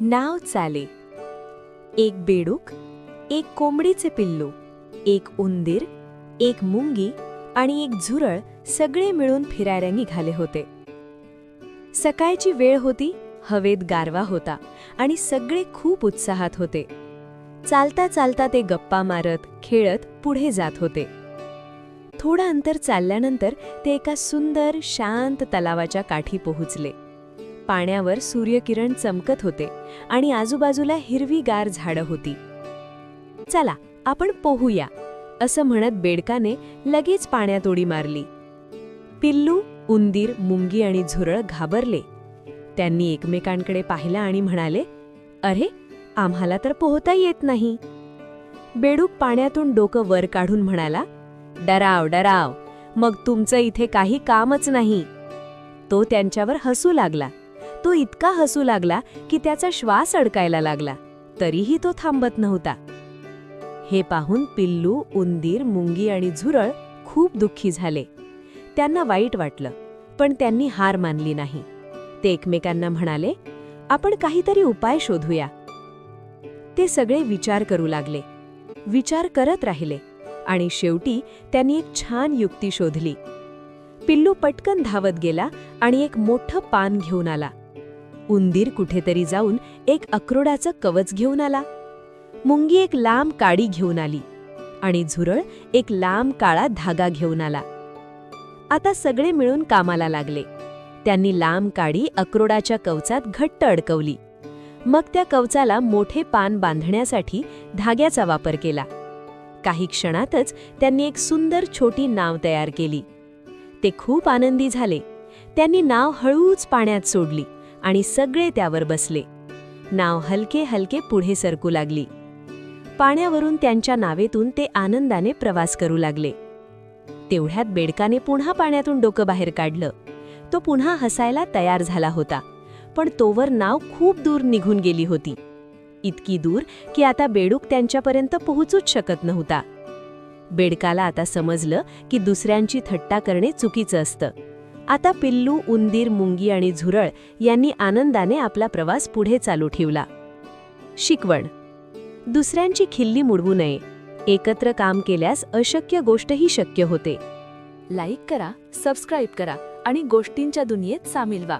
नाव चाले. एक बेडूक, एक कोंबडीचे पिल्लू, एक उंदीर, एक मुंगी आणि एक झुरळ सगळे मिळून फिरायला निघाले होते. सकाळची वेळ होती, हवेत गारवा होता आणि सगळे खूप उत्साहात होते. चालता चालता ते गप्पा मारत खेळत पुढे जात होते. थोडं अंतर चालल्यानंतर ते एका सुंदर शांत तलावाच्या काठी पोहोचले. पाण्यावर सूर्यकिरण चमकत होते आणि आजूबाजूला हिरवीगार झाडं होती. चला आपण पोहूया, असं म्हणत बेडकाने लगेच पाण्यात उडी मारली. पिल्लू, उंदीर, मुंगी आणि झुरळ घाबरले. त्यांनी एकमेकांकडे पाहिलं आणि म्हणाले, अरे, आम्हाला तर पोहता येत नाही. बेडूक पाण्यातून डोकं वर काढून म्हणाला, डराव डराव, मग तुमचं इथे काही कामच नाही. तो त्यांच्यावर हसू लागला. तो इतका हसू लागला की त्याचा श्वास अडकायला लागला, तरीही तो थांबत नव्हता. हे पाहून पिल्लू, उंदीर, मुंगी आणि झुरळ खूप दुःखी झाले. त्यांना वाईट वाटलं, पण त्यांनी हार मानली नाही. ते एकमेकांना म्हणाले, आपण काहीतरी उपाय शोधूया. ते सगळे विचार करू लागले. विचार करत राहिले आणि शेवटी त्यांनी एक छान युक्ती शोधली. पिल्लू पटकन धावत गेला आणि एक मोठं पान घेऊन आला. उंदीर कुठेतरी जाऊन एक अक्रोडाचं कवच घेऊन आला. मुंगी एक लांब काडी घेऊन आली आणि झुरळ एक लांब काळा धागा घेऊन आला. आता सगळे मिळून कामाला लागले. त्यांनी लांब काडी अक्रोडाच्या कवचात घट्ट अडकवली. मग त्या कवचाला मोठे पान बांधण्यासाठी धाग्याचा वापर केला. काही क्षणातच त्यांनी एक सुंदर छोटी नाव तयार केली. ते खूप आनंदी झाले. त्यांनी नाव हळूच पाण्यात सोडली आणि सगळे त्यावर बसले. नाव हलके हलके पुढे सरकू लागली. पाण्यावरून त्यांच्या नावेतून ते आनंदाने प्रवास करू लागले. तेवढ्यात बेडकाने पुन्हा पाण्यातून डोकं बाहेर काढलं. तो पुन्हा हसायला तयार झाला होता, पण तोवर नाव खूप दूर निघून गेली होती. इतकी दूर की आता बेडूक त्यांच्यापर्यंत पोहोचूच शकत नव्हता. बेडकाला आता समजलं की दुसऱ्यांची थट्टा करणे चुकीचं असतं. आता पिल्लू, उंदीर, मुंगी आणि झुरळ यांनी आनंदाने आपला प्रवास पुढे चालू ठेवला. शिकवण: दुसऱ्यांची खिल्ली मुडवू नये. एकत्र काम केल्यास अशक्य गोष्टही शक्य होते. लाईक करा, सबस्क्राईब करा आणि गोष्टींच्या दुनियेत सामील व्हा.